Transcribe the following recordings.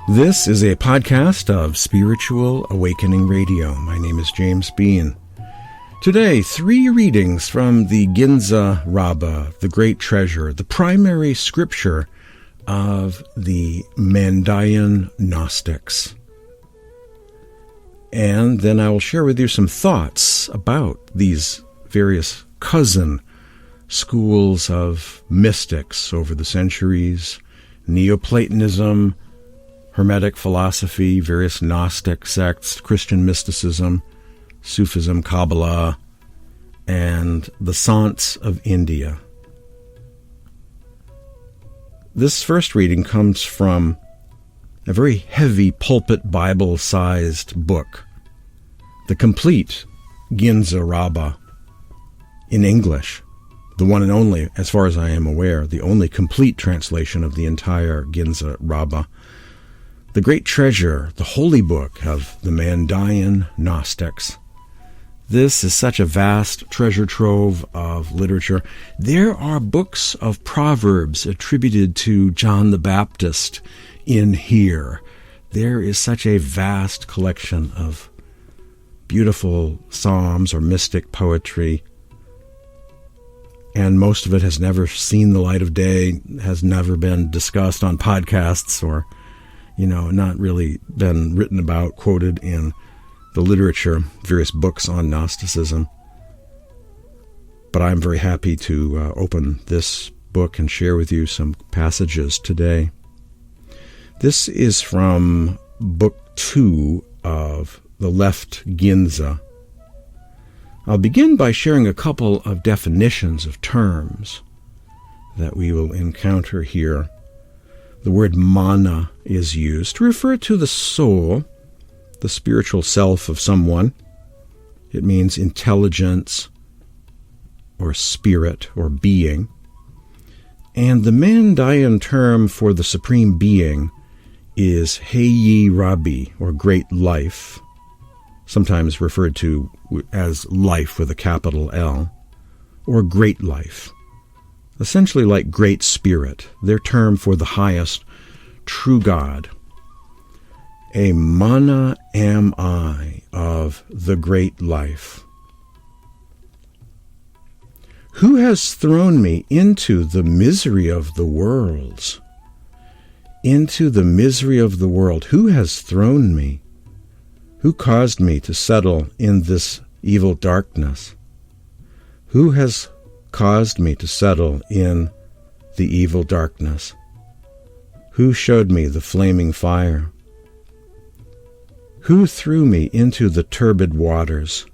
This is a podcast of Spiritual Awakening Radio. My name is James Bean. Today, 3 readings from the Ginza Rabba, the Great Treasure, the primary scripture of the Mandaean Gnostics. And then I will share with you some thoughts about these various cousin schools of mystics over the centuries, Neoplatonism, Hermetic philosophy, various Gnostic sects, Christian mysticism, Sufism, Kabbalah, and the Sants of India. This first reading comes from a very heavy pulpit Bible-sized book, the complete Ginza Rabba in English, the one and only, as far as I am aware, the only complete translation of the entire Ginza Rabba. The Great Treasure, the holy book of the Mandaean Gnostics. This is such a vast treasure trove of literature. There are books of Proverbs attributed to John the Baptist in here. There is such a vast collection of beautiful psalms or mystic poetry, and most of it has never seen the light of day, has never been discussed on podcasts or not really been written about, quoted in the literature, various books on Gnosticism. But I'm very happy to open this book and share with you some passages today. This is from Book 2 of the Left Ginza. I'll begin by sharing a couple of definitions of terms that we will encounter here. The word mana is used to refer to the soul, the spiritual self of someone. It means intelligence or spirit or being. And the Mandaean term for the supreme being is Heyi Rabbi, or great life, sometimes referred to as life with a capital L, or great life. Essentially like Great Spirit, their term for the highest true God. A mana am I of the great life. Who has thrown me into the misery of the worlds? Into the misery of the world. Who has thrown me? Who caused me to settle in this evil darkness? Who has caused me to settle in the evil darkness? Who showed me the flaming fire? Who threw me into the turbid waters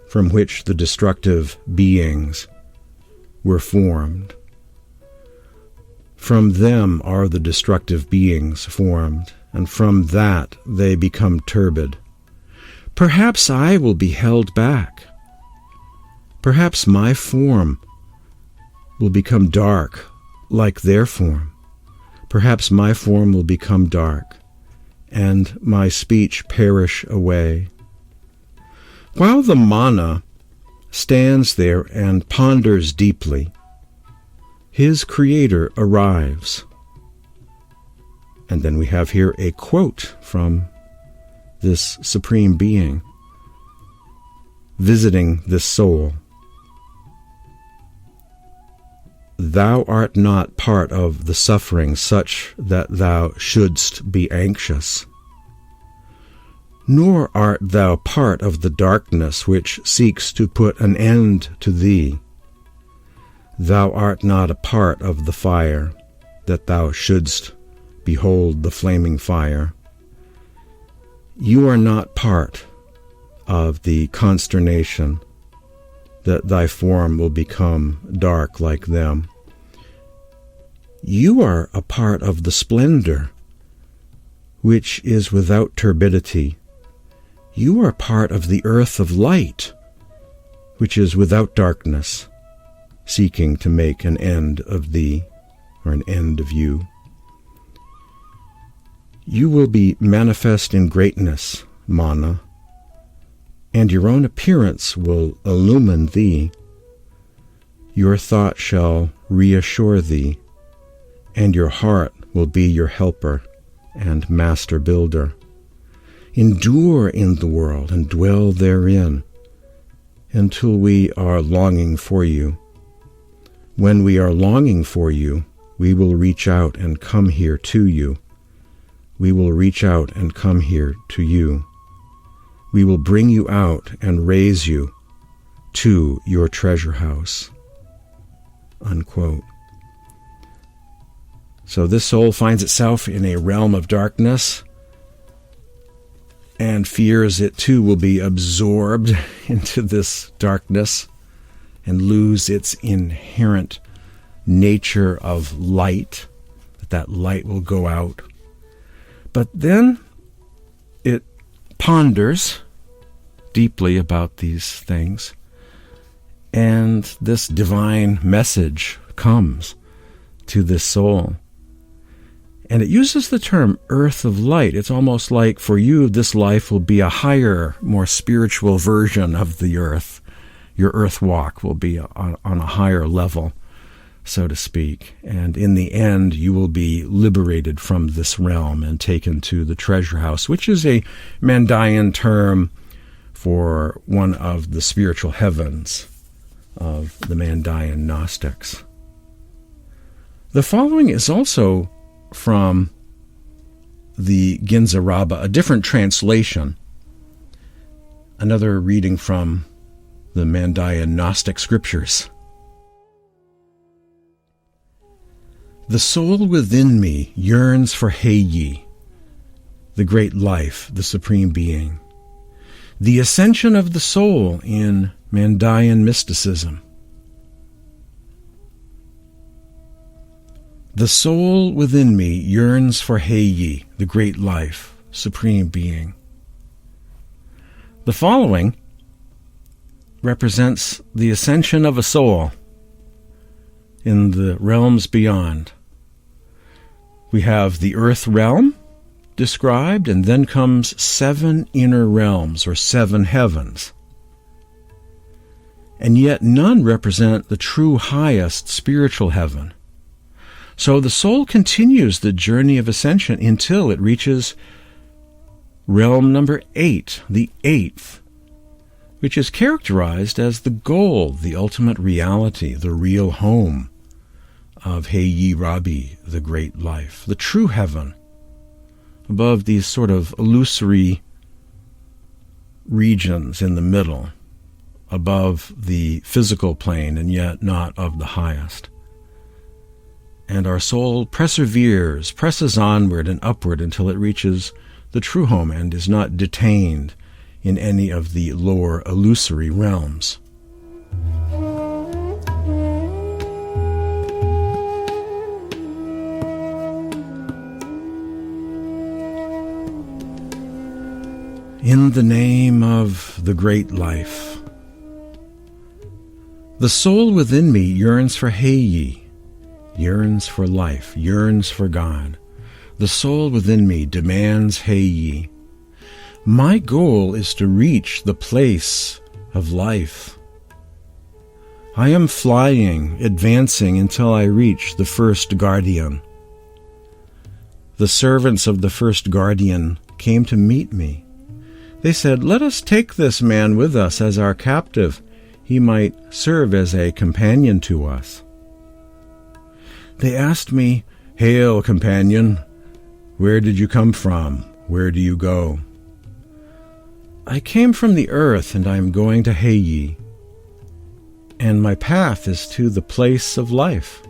from which the destructive beings were formed? From them are the destructive beings formed, and from that they become turbid. Perhaps I will be held back. Perhaps my form will become dark like their form. Perhaps my form will become dark, and my speech perish away. While the mana stands there and ponders deeply, his creator arrives. And then we have here a quote from this supreme being visiting this soul. Thou art not part of the suffering such that thou shouldst be anxious, nor art thou part of the darkness which seeks to put an end to thee. Thou art not a part of the fire, that thou shouldst behold the flaming fire. You are not part of the consternation, that thy form will become dark like them. You are a part of the splendor, which is without turbidity. You are part of the earth of light, which is without darkness, seeking to make an end of thee, or an end of you. You will be manifest in greatness, mana, and your own appearance will illumine thee. Your thought shall reassure thee, and your heart will be your helper and master builder. Endure in the world and dwell therein until we are longing for you. When we are longing for you, we will reach out and come here to you. We will reach out and come here to you. We will bring you out and raise you to your treasure house." Unquote. So this soul finds itself in a realm of darkness and fears it too will be absorbed into this darkness and lose its inherent nature of light, that light will go out. But then it ponders deeply about these things, and this divine message comes to this soul. And it uses the term earth of light. It's almost like for you, this life will be a higher, more spiritual version of the earth. Your earth walk will be on a higher level, so to speak. And in the end, you will be liberated from this realm and taken to the treasure house, which is a Mandaean term for one of the spiritual heavens of the Mandaean Gnostics. The following is also from the Ginza Rabba, a different translation, another reading from the Mandaean Gnostic Scriptures. "The soul within me yearns for Heyi, the great life, the supreme being, the ascension of the soul in Mandaean mysticism. The soul within me yearns for Heyi, the great life, supreme being." The following represents the ascension of a soul in the realms beyond. We have the earth realm described, and then comes 7 inner realms, or 7 heavens. And yet none represent the true highest spiritual heaven. So the soul continues the journey of ascension until it reaches realm number 8, the 8th, which is characterized as the goal, the ultimate reality, the real home of Heyi Rabbi, the great life, the true heaven, above these sort of illusory regions in the middle, above the physical plane and yet not of the highest. And our soul perseveres, presses onward and upward until it reaches the true home and is not detained in any of the lower illusory realms. In the name of the great life, the soul within me yearns for Heyi, yearns for life, yearns for God. The soul within me demands Heyi. My goal is to reach the place of life. I am flying, advancing until I reach the first guardian. The servants of the first guardian came to meet me. They said, "Let us take this man with us as our captive. He might serve as a companion to us." They asked me, "Hail, companion, where did you come from? Where do you go?" "I came from the earth, and I am going to Heyi, and my path is to the place of life."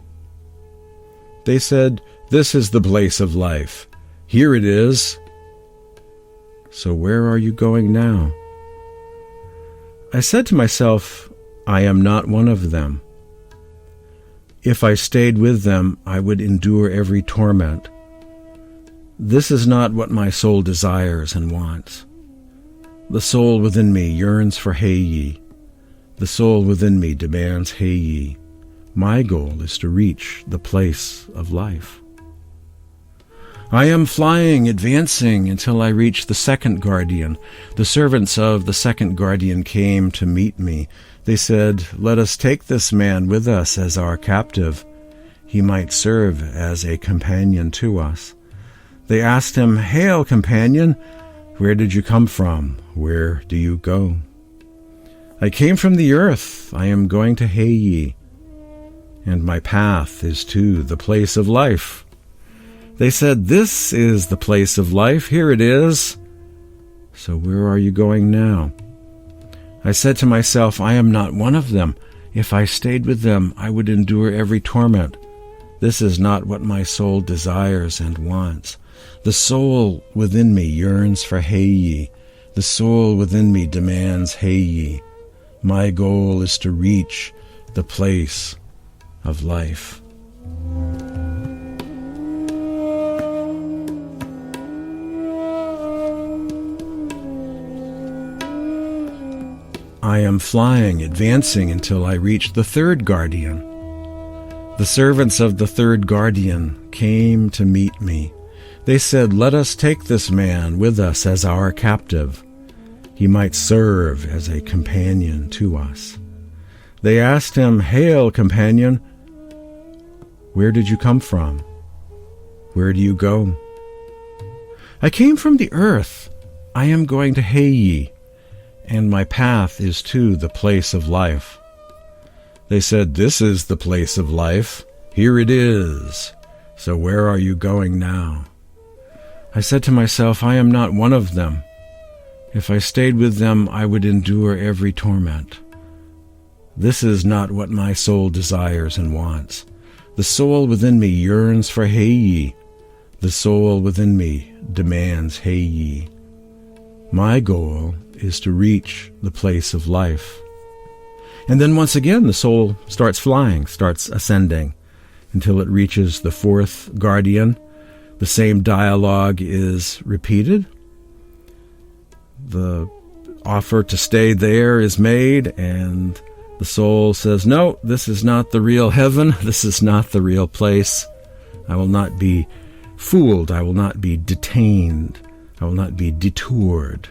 They said, "This is the place of life. Here it is. So where are you going now?" I said to myself, I am not one of them. If I stayed with them, I would endure every torment. This is not what my soul desires and wants. The soul within me yearns for Heyi. The soul within me demands Heyi. My goal is to reach the place of life. I am flying, advancing until I reach the second guardian. The servants of the second guardian came to meet me. They said, "Let us take this man with us as our captive. He might serve as a companion to us." They asked him, "Hail, companion, where did you come from? Where do you go?" "I came from the earth. I am going to Heiyi, and my path is to the place of life." They said, "This is the place of life. Here it is. So where are you going now?" I said to myself, "I am not one of them. If I stayed with them, I would endure every torment. This is not what my soul desires and wants. The soul within me yearns for Heiyi. The soul within me demands Heiyi. My goal is to reach the place of life." I am flying, advancing until I reach the third guardian. The servants of the third guardian came to meet me. They said, "Let us take this man with us as our captive. He might serve as a companion to us." They asked him, "Hail, companion, where did you come from? Where do you go?" "I came from the earth. I am going to Heiyi, and my path is to the place of life." They said, "This is the place of life. Here it is. So where are you going now?" I said to myself, "I am not one of them. If I stayed with them, I would endure every torment. This is not what my soul desires and wants. The soul within me yearns for Heiyi. The soul within me demands Heiyi. My goal is to reach the place of life." And then once again the soul starts flying, starts ascending, until it reaches the fourth guardian. The same dialogue is repeated. The offer to stay there is made, and the soul says, "No, this is not the real heaven. This is not the real place. I will not be fooled. I will not be detained. I will not be detoured."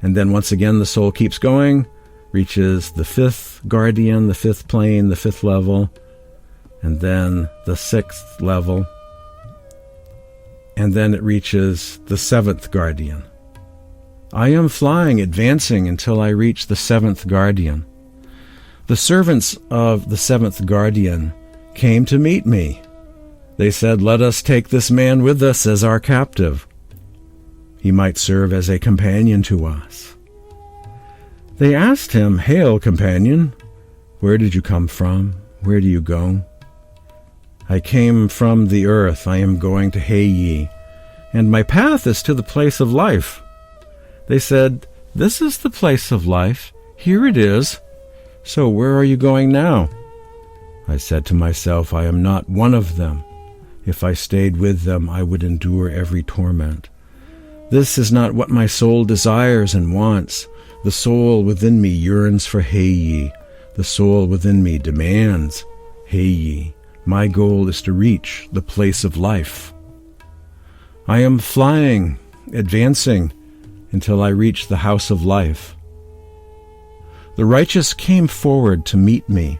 And then once again the soul keeps going, reaches the fifth guardian, the fifth plane, the fifth level, and then the sixth level, and then it reaches the seventh guardian. I am flying, advancing until I reach the seventh guardian. The servants of the seventh guardian came to meet me. They said, "Let us take this man with us as our captive. He might serve as a companion to us." They asked him, "Hail, companion, where did you come from? Where do you go?" "I came from the earth. I am going to Heiyi, and my path is to the place of life." They said, "This is the place of life. Here it is. So where are you going now?" I said to myself, "I am not one of them. If I stayed with them, I would endure every torment. This is not what my soul desires and wants. The soul within me yearns for Heiyi. The soul within me demands Heiyi. My goal is to reach the place of life. I am flying, advancing, until I reach the house of life. The righteous came forward to meet me.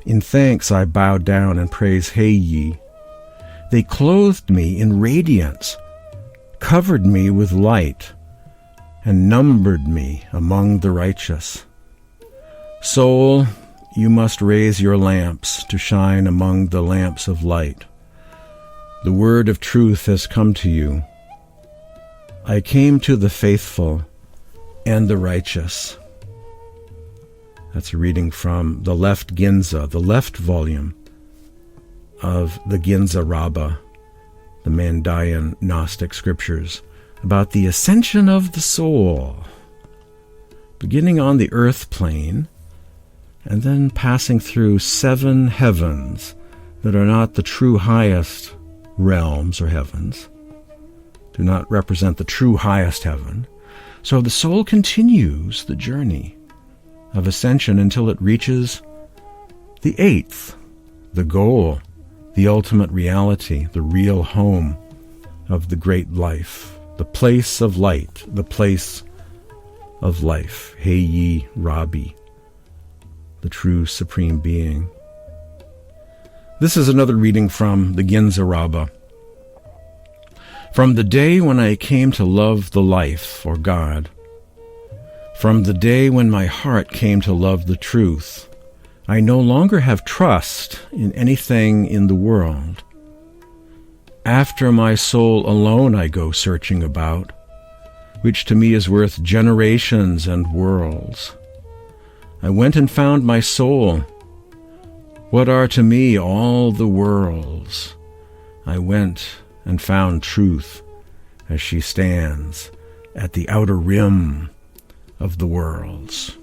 In thanks I bowed down and praised Heiyi. They clothed me in radiance, covered me with light, and numbered me among the righteous. Soul, you must raise your lamps to shine among the lamps of light. The word of truth has come to you. I came to the faithful and the righteous. That's a reading from the left Ginza, the left volume of the Ginza Rabba, the Mandaean Gnostic Scriptures, about the ascension of the soul, beginning on the earth plane and then passing through 7 heavens that are not the true highest realms or heavens, do not represent the true highest heaven. So the soul continues the journey of ascension until it reaches the 8th, the goal, the ultimate reality, the real home of the great life, the place of light, the place of life, Heiyi Rabbi, the true supreme being. This is another reading from the Ginza Rabba. From the day when I came to love the life, or God, from the day when my heart came to love the truth, I no longer have trust in anything in the world. After my soul alone I go searching about, which to me is worth generations and worlds. I went and found my soul. What are to me all the worlds? I went and found truth as she stands at the outer rim of the worlds.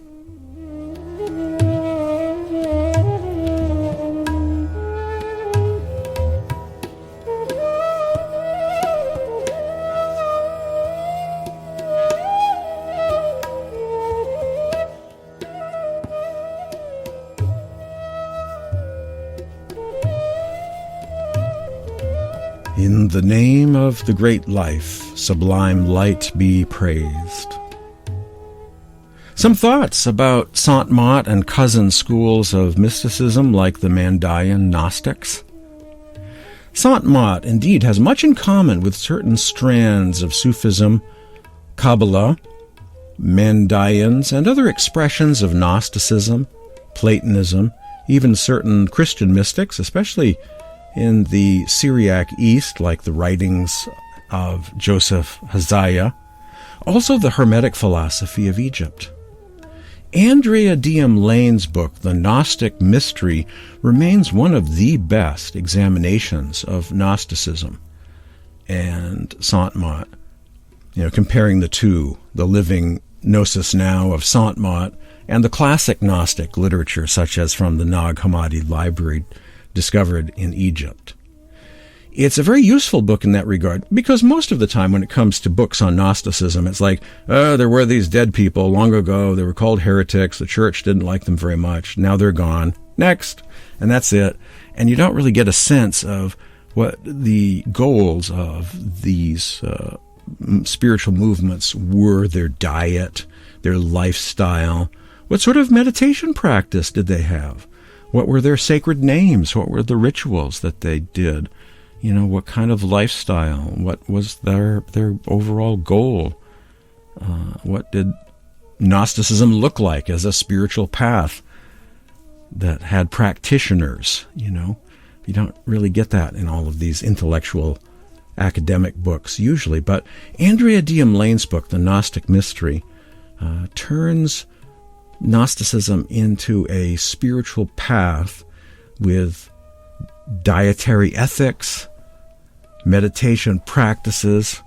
In the name of the great life, sublime light be praised. Some thoughts about Sant Mat and cousin schools of mysticism like the Mandaean Gnostics. Sant Mat indeed has much in common with certain strands of Sufism, Kabbalah, Mandaeans, and other expressions of Gnosticism, Platonism, even certain Christian mystics, especially in the Syriac East, like the writings of Joseph Hazzaya, also the Hermetic philosophy of Egypt. Andrea Diem Lane's book, The Gnostic Mystery, remains one of the best examinations of Gnosticism and Sant Mat, comparing the two, the living Gnosis now of Sant Mat and the classic Gnostic literature, such as from the Nag Hammadi library discovered in Egypt. It's a very useful book in that regard, because most of the time when it comes to books on Gnosticism, it's like, there were these dead people long ago, they were called heretics, the church didn't like them very much, now they're gone, next, and that's it. And you don't really get a sense of what the goals of these spiritual movements were, their diet, their lifestyle, what sort of meditation practice did they have? What were their sacred names? What were the rituals that they did? What kind of lifestyle? What was their overall goal? What did Gnosticism look like as a spiritual path that had practitioners? You don't really get that in all of these intellectual academic books usually. But Andrea Diem Lane's book, The Gnostic Mystery, turns Gnosticism into a spiritual path with dietary ethics, meditation practices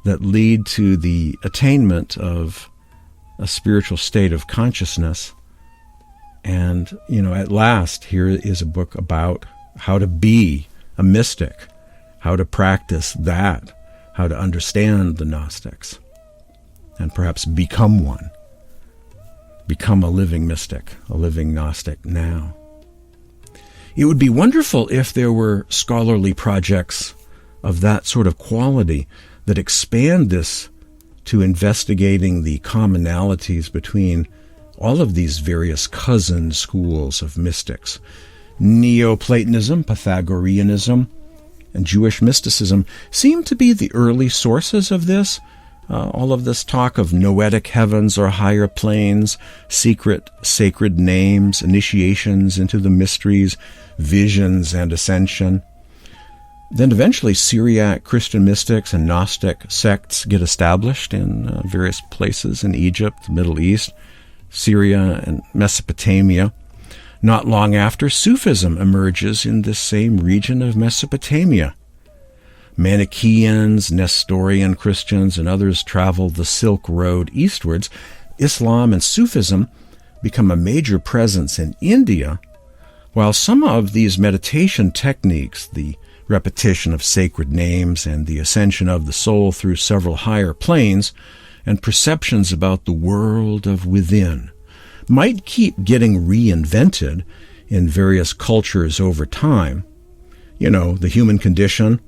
that lead to the attainment of a spiritual state of consciousness. And, at last, here is a book about how to be a mystic, how to practice that, how to understand the Gnostics, and perhaps become one. Become a living mystic, a living Gnostic now. It would be wonderful if there were scholarly projects of that sort of quality that expand this to investigating the commonalities between all of these various cousin schools of mystics. Neoplatonism, Pythagoreanism, and Jewish mysticism seem to be the early sources of this. All of this talk of noetic heavens or higher planes, secret sacred names, initiations into the mysteries, visions, and ascension. Then eventually Syriac Christian mystics and Gnostic sects get established in various places in Egypt, the Middle East, Syria, and Mesopotamia. Not long after, Sufism emerges in this same region of Mesopotamia. Manichaeans, Nestorian Christians, and others travel the Silk Road eastwards. Islam and Sufism become a major presence in India, while some of these meditation techniques, the repetition of sacred names and the ascension of the soul through several higher planes, and perceptions about the world of within, might keep getting reinvented in various cultures over time. The human condition,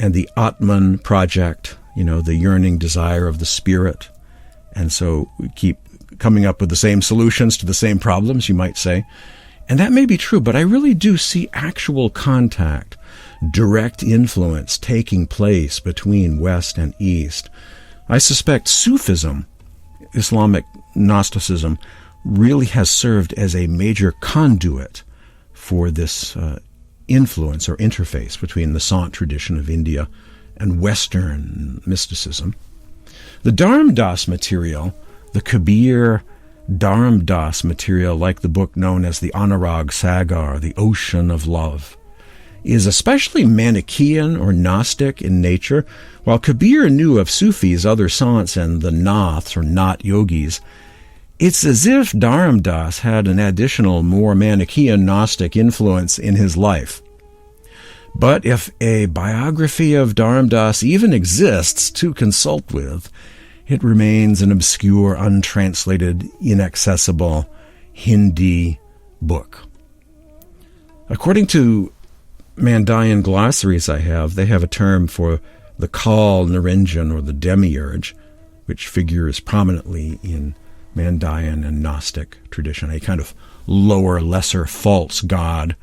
and the Atman project, the yearning desire of the spirit. And so we keep coming up with the same solutions to the same problems, you might say. And that may be true, but I really do see actual contact direct influence taking place between West and East. I suspect Sufism, Islamic Gnosticism, really has served as a major conduit for this influence or interface between the Sant tradition of India and Western mysticism. The Dharamdas material, the Kabir Dharamdas material, like the book known as the Anurag Sagar, the Ocean of Love, is especially Manichaean or Gnostic in nature. While Kabir knew of Sufis, other Sants, and the Naths or Nat yogis, it's as if Dharamdas had an additional, more Manichaean Gnostic influence in his life. But if a biography of Dharamdas even exists to consult with, it remains an obscure, untranslated, inaccessible Hindi book. According to Mandaean glossaries I have, they have a term for the Kal Niranjan, or the Demiurge, which figures prominently in Mandaean and Gnostic tradition, a kind of lower, lesser, false god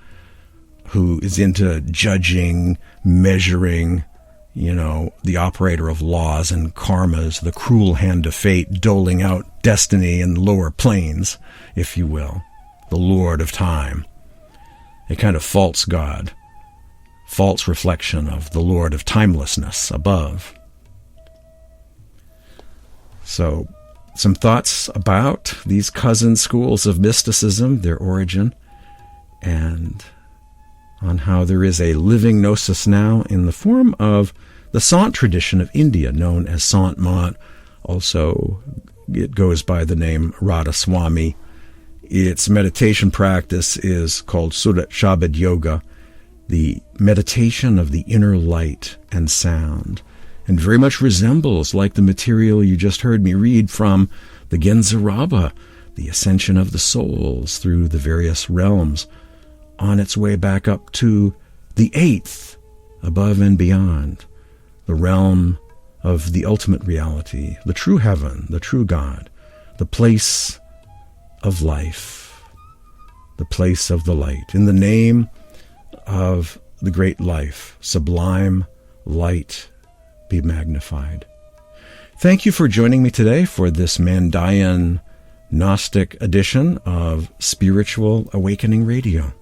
who is into judging, measuring, the operator of laws and karmas, the cruel hand of fate, doling out destiny in lower planes, if you will, the Lord of Time, a kind of false god, false reflection of the Lord of Timelessness above. So, some thoughts about these cousin schools of mysticism, their origin, and on how there is a living gnosis now in the form of the Sant tradition of India, known as Sant Mat. Also, it goes by the name Radhasoami. Its meditation practice is called Surat Shabad Yoga, the meditation of the inner light and sound, and very much resembles like the material you just heard me read from the Ginza Rabba, the ascension of the souls through the various realms, on its way back up to the eighth, above and beyond, the realm of the ultimate reality, the true heaven, the true God, the place of life, the place of the light. In the name of the great life, sublime light, be magnified. Thank you for joining me today for this Mandaean Gnostic edition of Spiritual Awakening Radio.